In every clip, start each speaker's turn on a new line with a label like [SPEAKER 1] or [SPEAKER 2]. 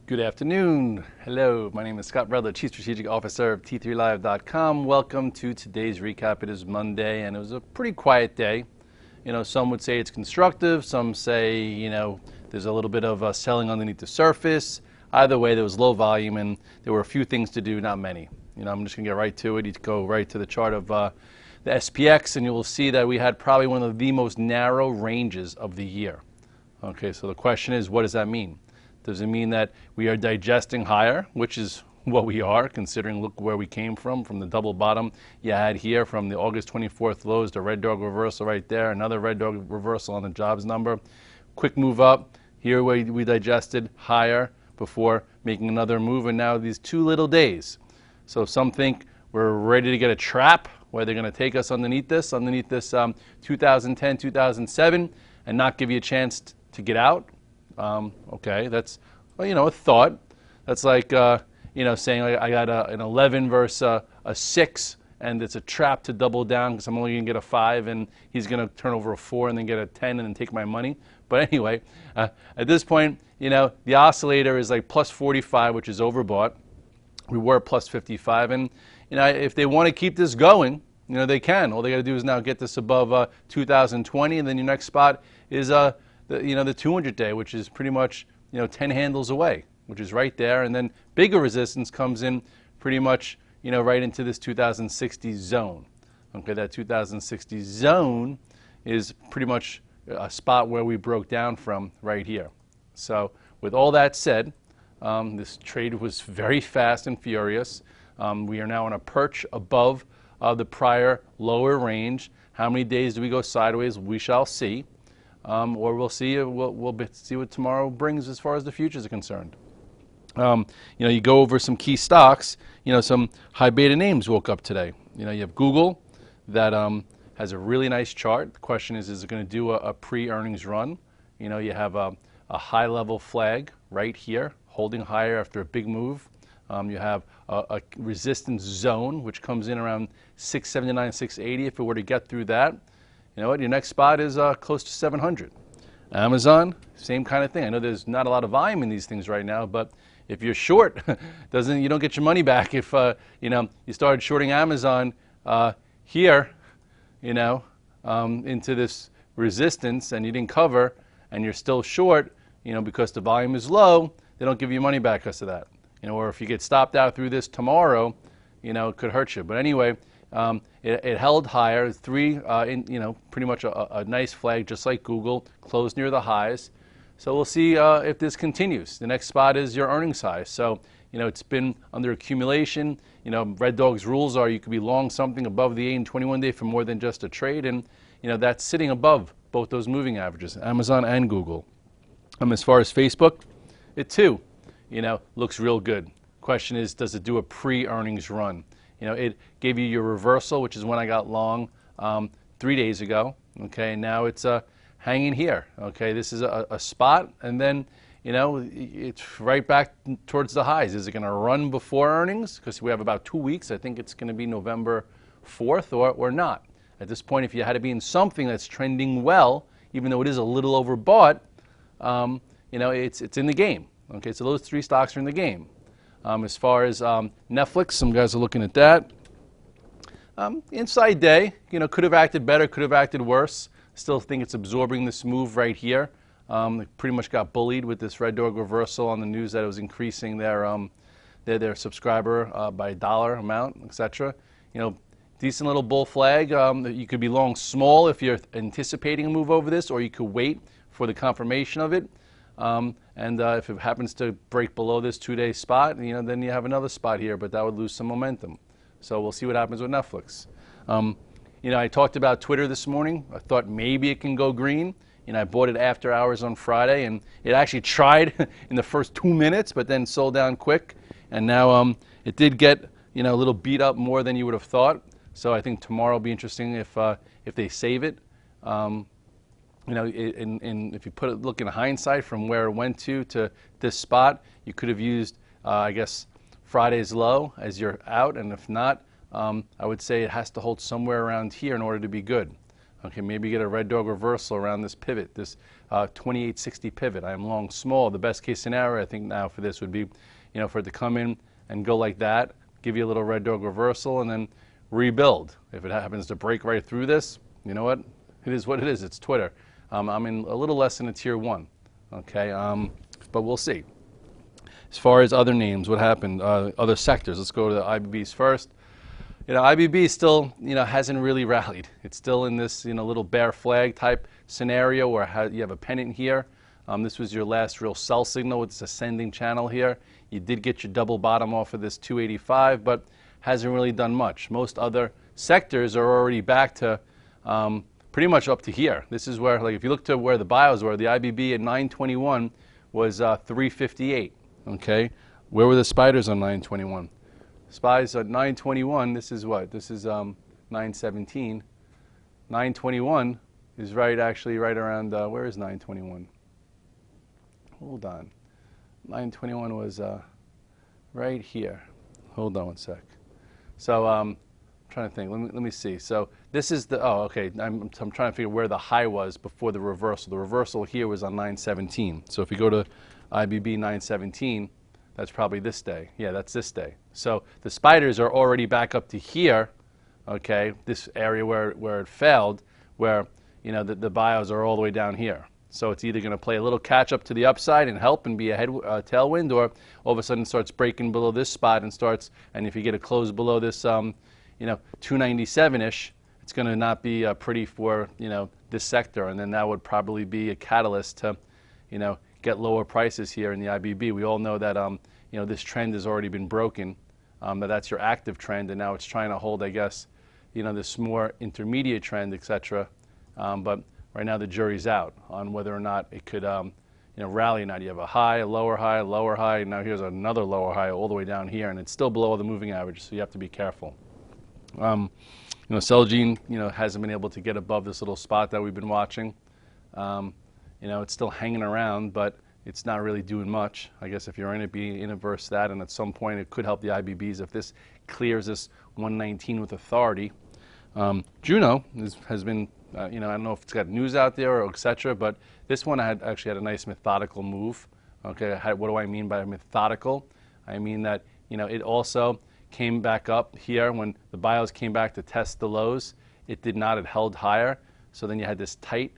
[SPEAKER 1] Good afternoon. Hello, my name is Scott Redler, Chief Strategic Officer of T3Live.com. Welcome to today's recap. It is Monday, and it was a pretty quiet day. Some would say it's constructive. Some say, there's a little bit of selling underneath the surface. Either way, there was low volume, and there were a few things to do, not many. I'm just going to get right to it. You go right to the chart of the SPX, and you will see that we had probably one of the most narrow ranges of the year. Okay, so the question is, what does that mean? Does it mean that we are digesting higher, which is what we are, considering look where we came from the double bottom you had here from the August 24th lows, the red dog reversal right there, another red dog reversal on the jobs number. Quick move up. Here we digested higher before making another move, and now these 2 little days. So some think we're ready to get a trap where they're going to take us underneath this 2010, 2007, and not give you a chance to get out. Okay, that's, a thought. That's like, saying I got an 11 versus a 6, and it's a trap to double down because I'm only going to get a 5, and he's going to turn over a 4 and then get a 10 and then take my money. But anyway, at this point, the oscillator is like plus 45, which is overbought. We were plus 55, and if they want to keep this going, they can. All they got to do is now get this above 2020, and then your next spot is the 200-day, which is pretty much 10 handles away, which is right there, and then bigger resistance comes in pretty much right into this 2060 zone. Okay, that 2060 zone is pretty much a spot where we broke down from right here. So with all that said, this trade was very fast and furious. We are now on a perch above the prior lower range. How many days do we go sideways? We shall see. Or we'll see. We'll see what tomorrow brings as far as the futures are concerned. You go over some key stocks. Some high beta names woke up today. You have Google that has a really nice chart. The question is it going to do a pre-earnings run? You have a high level flag right here, holding higher after a big move. You have a resistance zone which comes in around 679, 680. If it were to get through that, your next spot is close to 700. Amazon, same kind of thing. I know there's not a lot of volume in these things right now, but if you're short, you don't get your money back. If you started shorting Amazon here, into this resistance, and you didn't cover, and you're still short, because the volume is low, they don't give you money back because of that. Or if you get stopped out through this tomorrow, it could hurt you. But anyway. It held higher, pretty much a nice flag, just like Google, closed near the highs. So we'll see if this continues. The next spot is your earnings high. So, it's been under accumulation. Red Dog's rules are you could be long something above the 8 and 21 day for more than just a trade. And, that's sitting above both those moving averages, Amazon and Google. As far as Facebook, it too, looks real good. Question is, does it do a pre-earnings run? It gave you your reversal, which is when I got long 3 days ago. Okay, now it's hanging here. Okay, this is a spot, and then it's right back towards the highs. Is it going to run before earnings? Because we have about 2 weeks. I think it's going to be November 4th or not. At this point, if you had to be in something that's trending well, even though it is a little overbought, it's in the game. Okay, so those 3 stocks are in the game. As far as Netflix, some guys are looking at that. Inside day, could have acted better, could have acted worse. Still think it's absorbing this move right here. They pretty much got bullied with this red dog reversal on the news that it was increasing their subscriber by a dollar amount, etc. Decent little bull flag. You could be long small if you're anticipating a move over this, or you could wait for the confirmation of it. If it happens to break below this 2-day spot, then you have another spot here, but that would lose some momentum. So we'll see what happens with Netflix. I talked about Twitter this morning. I thought maybe it can go green. I bought it after hours on Friday, and it actually tried in the first 2 minutes, but then sold down quick. And now it did get a little beat up more than you would have thought. So I think tomorrow will be interesting if they save it. If you look in hindsight from where it went to this spot, you could have used, I guess, Friday's low as your out, and if not, I would say it has to hold somewhere around here in order to be good. Okay, maybe get a red dog reversal around this pivot, this 2860 pivot. I am long small. The best case scenario I think now for this would be, for it to come in and go like that, give you a little red dog reversal, and then rebuild. If it happens to break right through this, you know what? It is what it is. It's Twitter. I'm in a little less than a tier 1. Okay, but we'll see. As far as other names, what happened? Other sectors. Let's go to the IBBs first. IBB still, hasn't really rallied. It's still in this, little bear flag type scenario where you have a pennant here. This was your last real sell signal with this ascending channel here. You did get your double bottom off of this 285, but hasn't really done much. Most other sectors are already back to pretty much up to here. This is where, like, if you look to where the bios were, the IBB at 921 was 358. Okay, where were the spiders on 921? Spies at 921. This is what? This is 917. 921 is actually right around. Where is 921? Hold on. 921 was right here. Hold on one sec. So I'm trying to think. Let me see. So this is the. Oh, okay. I'm trying to figure where the high was before the reversal. The reversal here was on 917. So if you go to IBB 917, that's probably this day. Yeah, that's this day. So the spiders are already back up to here. Okay, this area where it failed, where the bios are all the way down here. So it's either going to play a little catch up to the upside and help and be a tailwind, or all of a sudden starts breaking below this spot and if you get a close below this 297-ish, it's going to not be pretty for this sector, and then that would probably be a catalyst to get lower prices here in the IBB. We all know that this trend has already been broken, that's your active trend, and now it's trying to hold, I guess, this more intermediate trend, etc. But right now the jury's out on whether or not it could rally or not. You have a high, a lower high, a lower high, and now here's another lower high all the way down here, and it's still below the moving average, so you have to be careful. CELG, hasn't been able to get above this little spot that we've been watching. It's still hanging around, but it's not really doing much. I guess if you're in it, be in averse that, and at some point it could help the IBBs if this clears this 119 with authority. JUNO has been, I don't know if it's got news out there or etc., but this one actually had a nice methodical move. Okay, what do I mean by methodical? I mean that it also came back up here when the bios came back to test the lows. It did not. It held higher. So then you had this tight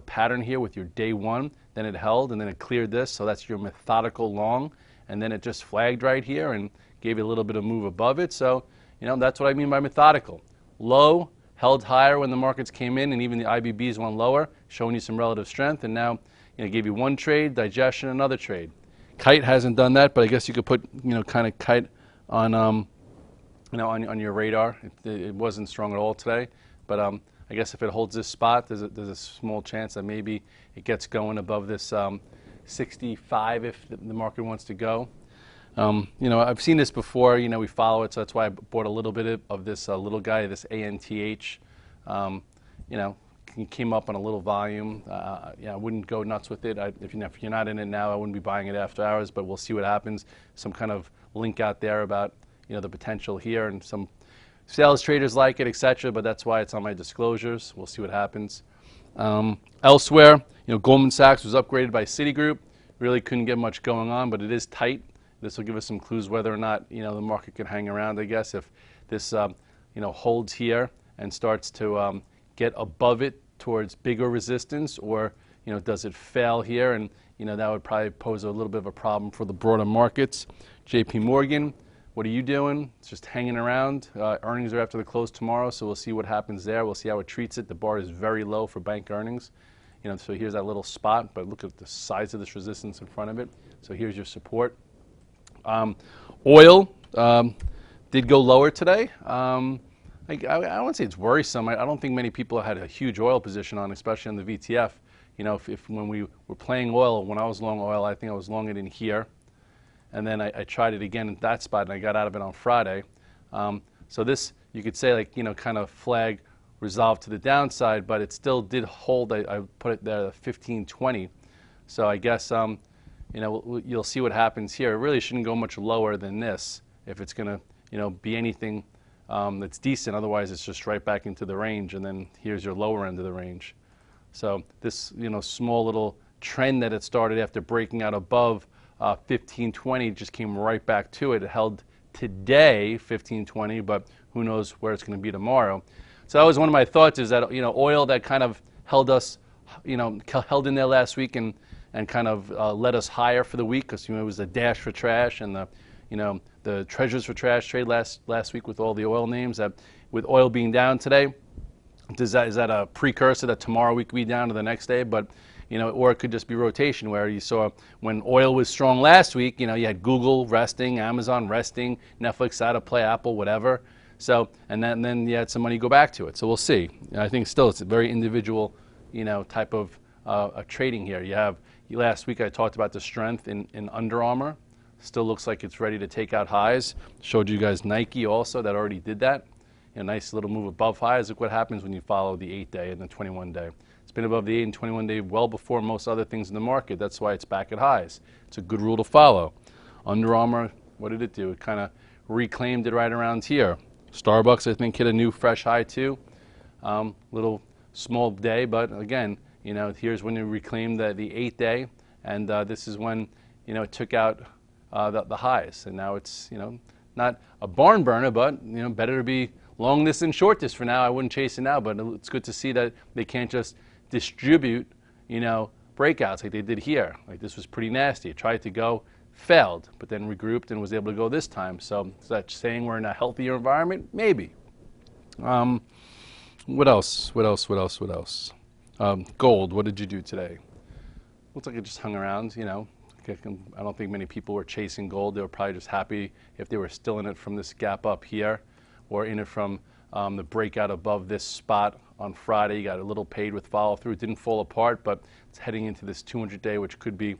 [SPEAKER 1] pattern here with your day one, then it held, and then it cleared this, so that's your methodical long, and then it just flagged right here and gave you a little bit of move above it. So that's what I mean by methodical. Low, held higher when the markets came in, and even the IBBs went lower, showing you some relative strength, and now gave you one trade, digestion, another trade. KITE hasn't done that, but I guess you could put kind of KITE on on your radar. It wasn't strong at all today, but I guess if it holds this spot, there's a small chance that maybe it gets going above this 65 if the market wants to go. I've seen this before. We follow it, so that's why I bought a little bit of this little guy, this ANTH. He came up on a little volume. I wouldn't go nuts with it. If you're not in it now, I wouldn't be buying it after hours, but we'll see what happens. Some kind of link out there about the potential here, and some sales traders like it, etc., but that's why it's on my disclosures. We'll see what happens. Elsewhere, Goldman Sachs was upgraded by Citigroup. Really couldn't get much going on, but it is tight. This will give us some clues whether or not the market can hang around, I guess, if this holds here and starts to get above it towards bigger resistance, or does it fail here, and that would probably pose a little bit of a problem for the broader markets. JP Morgan, what are you doing? It's just hanging around. Earnings are after the close tomorrow, so we'll see what happens there. We'll see how it treats it. The bar is very low for bank earnings. So here's that little spot, but look at the size of this resistance in front of it. So here's your support. Oil did go lower today. I wouldn't say it's worrisome. I don't think many people had a huge oil position on, especially on the VTF. If when we were playing oil, when I was long oil, I think I was long it in here. And then I tried it again at that spot, and I got out of it on Friday. So this, you could say, kind of flag resolved to the downside, but it still did hold. I put it there at 15.20. So I guess, you'll see what happens here. It really shouldn't go much lower than this if it's going to, be anything that's decent. Otherwise, it's just right back into the range, and then here's your lower end of the range. So this, small little trend that it started after breaking out above 1520 just came right back to it. It held today 1520, but who knows where it's going to be tomorrow. So that was one of my thoughts, is that oil that kind of held us, held in there last week and kind of led us higher for the week, because it was a dash for trash, and the treasures for trash trade last week with all the oil names. That with oil being down today, is that a precursor that tomorrow we could be down to the next day? But or it could just be rotation, where you saw when oil was strong last week, you had Google resting, Amazon resting, Netflix out of play, Apple, whatever. So, and then you had some money go back to it. So we'll see. I think still it's a very individual, type of trading here. You have, last week I talked about the strength in Under Armour. Still looks like it's ready to take out highs. Showed you guys Nike also, that already did that. A nice little move above highs. Look what happens when you follow the 8-day and the 21-day. It's been above the 8 and 21-day well before most other things in the market. That's why it's back at highs. It's a good rule to follow. Under Armour, what did it do? It kind of reclaimed it right around here. Starbucks, I think, hit a new fresh high too. Little small day, but again, here's when it reclaimed the 8-day, and this is when it took out the highs, and now it's not a barn burner, but better to be long this and short this for now. I wouldn't chase it now, but it's good to see that they can't just distribute breakouts like they did here. Like this was pretty nasty. It tried to go, failed, but then regrouped and was able to go this time. So is that saying we're in a healthier environment? Maybe. What else? Gold, what did you do today? Looks like it just hung around, I don't think many people were chasing gold. They were probably just happy if they were still in it from this gap up here, or in it from the breakout above this spot on Friday. You got a little paid with follow through. It didn't fall apart, but it's heading into this 200-day, which could be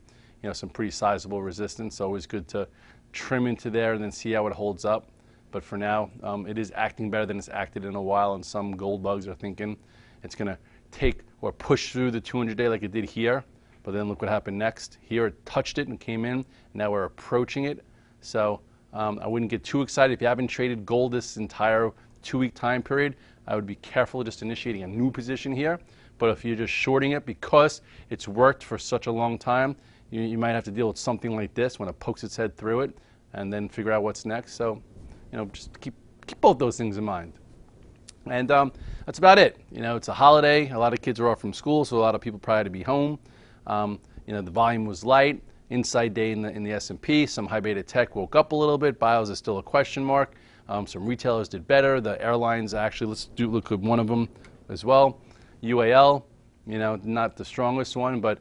[SPEAKER 1] some pretty sizable resistance. So always good to trim into there and then see how it holds up. But for now, it is acting better than it's acted in a while, and some gold bugs are thinking it's going to take or push through the 200-day like it did here. But then look what happened next. Here it touched it and came in. Now we're approaching it. So I wouldn't get too excited. If you haven't traded gold this entire 2-week time period, I would be careful just initiating a new position here. But if you're just shorting it because it's worked for such a long time, you might have to deal with something like this when it pokes its head through it, and then figure out what's next. So just keep both those things in mind. And that's about it. It's a holiday. A lot of kids are off from school, so a lot of people probably had to be home. The volume was light. Inside day in the S&P. Some high beta tech woke up a little bit. Bios is still a question mark. Some retailers did better. The airlines actually, let's look at one of them as well. UAL, not the strongest one, but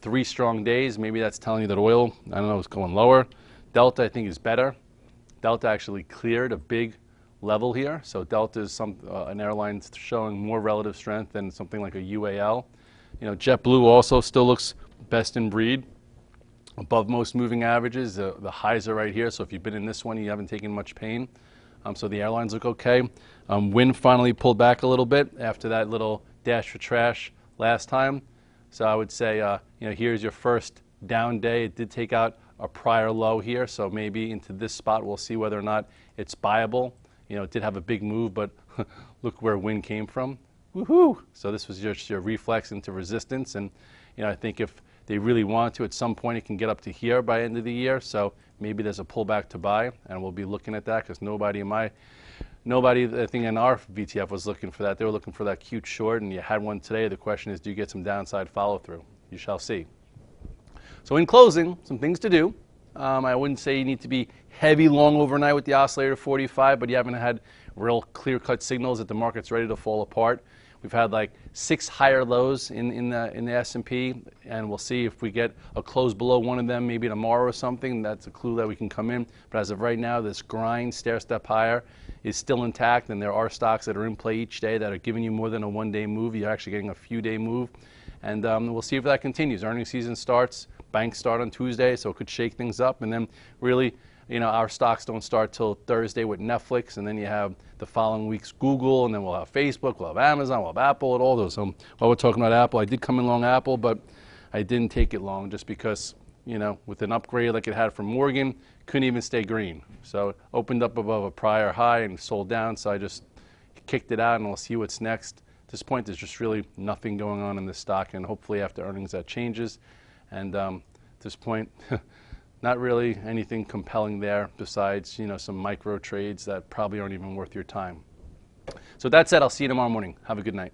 [SPEAKER 1] 3 strong days. Maybe that's telling you that oil, I don't know, is going lower. Delta, I think, is better. Delta actually cleared a big level here. So Delta is an airline showing more relative strength than something like a UAL. JetBlue also still looks best in breed, above most moving averages. The highs are right here, so if you've been in this one, you haven't taken much pain. So the airlines look okay. WYNN finally pulled back a little bit after that little dash for trash last time. So I would say, here's your first down day. It did take out a prior low here, so maybe into this spot we'll see whether or not it's buyable. It did have a big move, but look where WYNN came from. Woohoo! So this was just your reflex into resistance, and I think if they really want to, at some point it can get up to here by end of the year. So maybe there's a pullback to buy, and we'll be looking at that, because nobody I think in our VTF was looking for that. They were looking for that cute short, and you had one today. The question is, do you get some downside follow through? You shall see. So in closing, some things to do. I wouldn't say you need to be heavy long overnight with the oscillator 45, but you haven't had real clear-cut signals that the market's ready to fall apart. We've had like 6 higher lows in the S&P, and we'll see if we get a close below one of them maybe tomorrow or something. That's a clue that we can come in. But as of right now, this grind, stair-step higher, is still intact, and there are stocks that are in play each day that are giving you more than a one-day move. You're actually getting a few-day move, and we'll see if that continues. Earnings season starts. Banks start on Tuesday, so it could shake things up, and then really, our stocks don't start till Thursday with Netflix, and then you have the following week's Google, and then we'll have Facebook, we'll have Amazon, we'll have Apple, and all those. So while we're talking about Apple, I did come in long Apple, but I didn't take it long just because, with an upgrade like it had from Morgan, couldn't even stay green. So it opened up above a prior high and sold down, so I just kicked it out, and we'll see what's next this point, there's just really nothing going on in this stock, and hopefully after earnings that changes. And at this point, not really anything compelling there besides, you know, some micro trades that probably aren't even worth your time. So with that said, I'll see you tomorrow morning. Have a good night.